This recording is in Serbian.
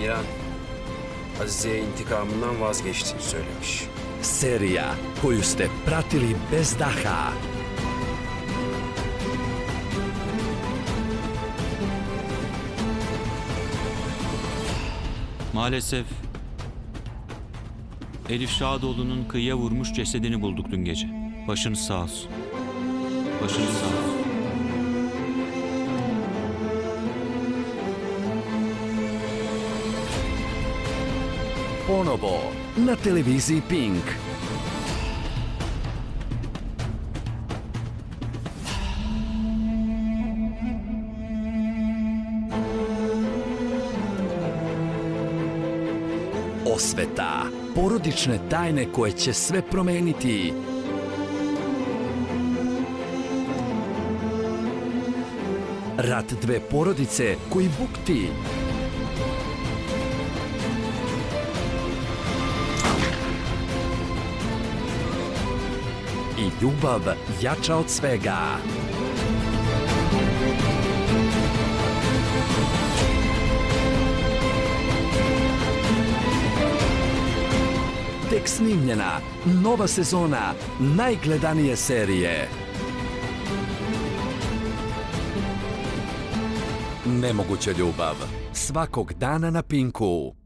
Miran, Azize'ye intikamından vazgeçtiğini söylemiş. Serija koju ste pratili bez daha. Maalesef Elif Şadoğlu'nun kıyıya vurmuş cesedini bulduk dün gece. Başınız sağ olsun. Başınız sağ olsun. Ponovo na televiziji Pink. Osveta. Porodične tajne koje će sve promeniti. Rat dve porodice koji bukti. I ljubav jača od svega. Tek snimljena, nova sezona najgledanije serije. Nemoguća ljubav. Svakog dana na Pinku.